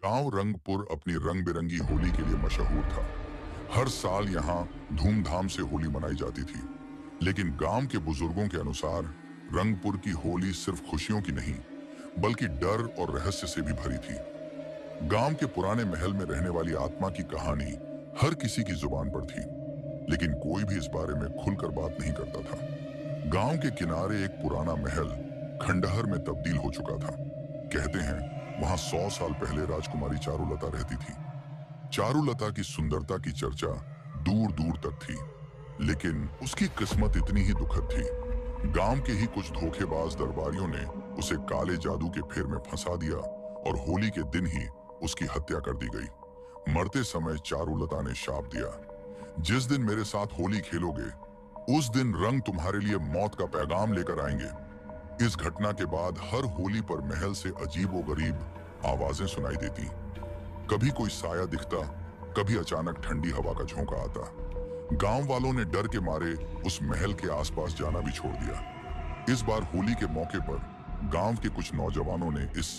गांव रंगपुर अपनी रंग बिरंगी होली के लिए मशहूर था। हर साल यहाँ धूमधाम से होली मनाई जाती थी। लेकिन गांव के बुजुर्गों के अनुसार रंगपुर की होली सिर्फ खुशियों की नहीं, बल्कि डर और रहस्य से भी भरी थी। गांव के पुराने महल में रहने वाली आत्मा की कहानी हर किसी की जुबान पर थी, लेकिन कोई भी इस बारे में खुलकर बात नहीं करता था। गांव के किनारे एक पुराना महल खंडहर में तब्दील हो चुका था। कहते हैं वहां 100 साल पहले राजकुमारी चारुलता रहती थी। चारुलता की सुंदरता की चर्चा दूर दूर तक थी, लेकिन उसकी किस्मत इतनी ही दुखद थी। गांव के ही कुछ धोखेबाज दरबारियों ने उसे काले जादू के फेर में फंसा दिया और होली के दिन ही उसकी हत्या कर दी गई। मरते समय चारुलता ने शाप दिया, जिस दिन मेरे साथ होली खेलोगे उस दिन रंग तुम्हारे लिए मौत का पैगाम लेकर आएंगे। इस घटना के बाद हर होली पर महल से अजीबोगरीब आवाजें सुनाई देती। कभी कोई साया दिखता, कभी अचानक ठंडी हवा का झोंका आता। गांव वालों ने डर के मारे उस महल के आसपास जाना भी छोड़ दिया। इस बार होली के मौके पर गांव के कुछ नौजवानों ने इस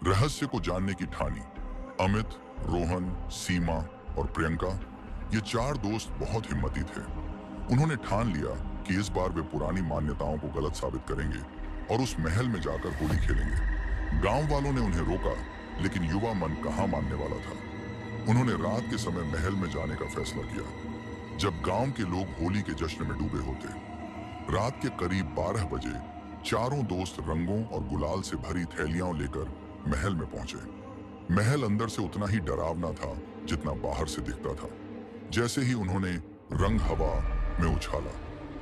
रहस्य को जानने की ठानी। अमित, रोहन, सीमा और प्रियंका, ये 4 दोस्त बहुत हिम्मती थे। उन्होंने ठान लिया कि इस बार वे पुरानी मान्यताओं को गलत साबित करेंगे और उस महल में जाकर होली खेलेंगे। गांव वालों ने उन्हें रोका, लेकिन युवा मन कहाँ मानने वाला था। उन्होंने रात के समय महल में जाने का फैसला किया, जब गांव के लोग होली के जश्न में डूबे होते। रात के करीब 12 बजे चारों दोस्त रंगों और गुलाल से भरी थैलियां लेकर महल में पहुंचे। महल अंदर से उतना ही डरावना था जितना बाहर से दिखता था। जैसे ही उन्होंने रंग हवा में उछाला,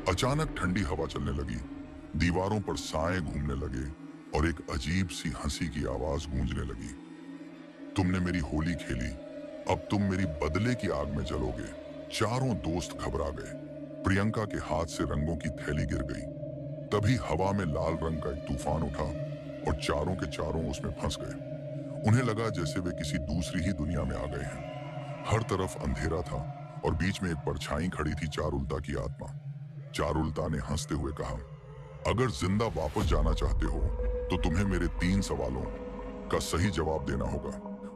अचानक ठंडी हवा चलने लगी, दीवारों पर साए घूमने लगे और एक अजीब सी हंसी की आवाज गूंजने लगी। तुमने मेरी होली खेली, अब तुम मेरी बदले की आग में जलोगे। चारों दोस्त घबरा गए। प्रियंका के हाथ से रंगों की थैली गिर गई। तभी हवा में लाल रंग का एक तूफान उठा और चारों के चारों उसमें फंस गए। उन्हें लगा जैसे वे किसी दूसरी ही दुनिया में आ गए हैं। हर तरफ अंधेरा था और बीच में एक परछाई खड़ी थी, चारुलता की आत्मा। चारुलता ने हंसते हुए कहा, अगर जिंदा वापस जाना चाहते हो तो तुम्हें मेरे 3 सवालों का सही जवाब देना होगा,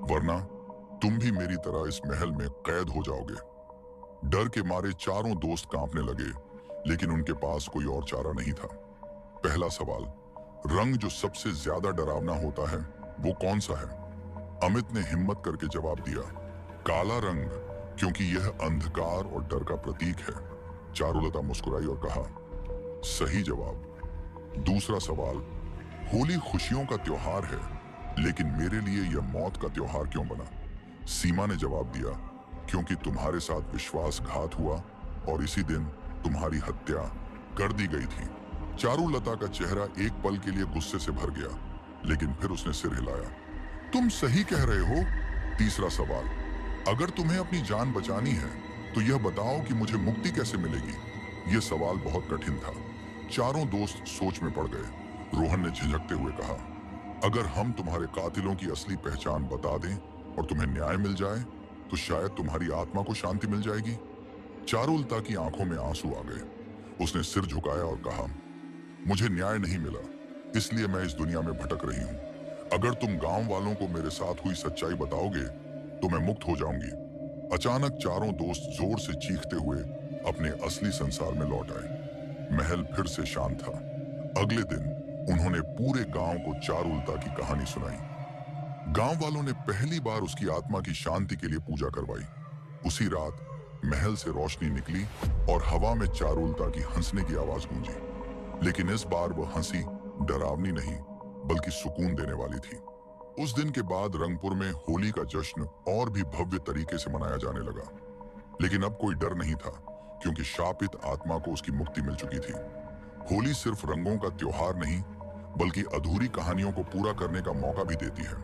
वरना तुम भी मेरी तरह इस महल में कैद हो जाओगे। डर के मारे चारों दोस्त कांपने लगे, लेकिन उनके पास कोई और चारा नहीं था। पहला सवाल, रंग जो सबसे ज्यादा डरावना होता है वो कौन सा है? अमित ने हिम्मत करके जवाब दिया, काला रंग, क्योंकि यह अंधकार और डर का प्रतीक है। चारुलता मुस्कुराई और कहा, सही जवाब। दूसरा सवाल, होली खुशियों का त्योहार है, लेकिन मेरे लिए यह मौत का त्योहार क्यों बना? सीमा ने जवाब दिया, क्योंकि तुम्हारे साथ विश्वासघात हुआ और इसी दिन तुम्हारी हत्या कर दी गई थी। चारुलता का चेहरा एक पल के लिए गुस्से से भर गया, लेकिन फिर उसने सिर हिलाया, तुम सही कह रहे हो। तीसरा सवाल, अगर तुम्हें अपनी जान बचानी है तो यह बताओ कि मुझे मुक्ति कैसे मिलेगी? यह सवाल बहुत कठिन था। चारों दोस्त सोच में पड़ गए। रोहन ने झिझकते हुए कहा, अगर हम तुम्हारे कातिलों की असली पहचान बता दें और तुम्हें न्याय मिल जाए तो शायद तुम्हारी आत्मा को शांति मिल जाएगी। चारुलता की आंखों में आंसू आ गए। उसने सिर झुकाया और कहा, मुझे न्याय नहीं मिला, इसलिए मैं इस दुनिया में भटक रही हूँ। अगर तुम गांव वालों को मेरे साथ हुई सच्चाई बताओगे तो मैं मुक्त हो जाऊंगी। अचानक चारों दोस्त जोर से चीखते हुए अपने असली संसार में लौट आए। महल फिर से शांत था। अगले दिन उन्होंने पूरे गांव को चारुलता की कहानी सुनाई। गांव वालों ने पहली बार उसकी आत्मा की शांति के लिए पूजा करवाई। उसी रात महल से रोशनी निकली और हवा में चारुलता की हंसने की आवाज गूंजी। लेकिन इस बार वह हंसी डरावनी नहीं, बल्कि सुकून देने वाली थी। उस दिन के बाद रंगपुर में होली का जश्न और भी भव्य तरीके से मनाया जाने लगा। लेकिन अब कोई डर नहीं था, क्योंकि शापित आत्मा को उसकी मुक्ति मिल चुकी थी। होली सिर्फ रंगों का त्योहार नहीं, बल्कि अधूरी कहानियों को पूरा करने का मौका भी देती है।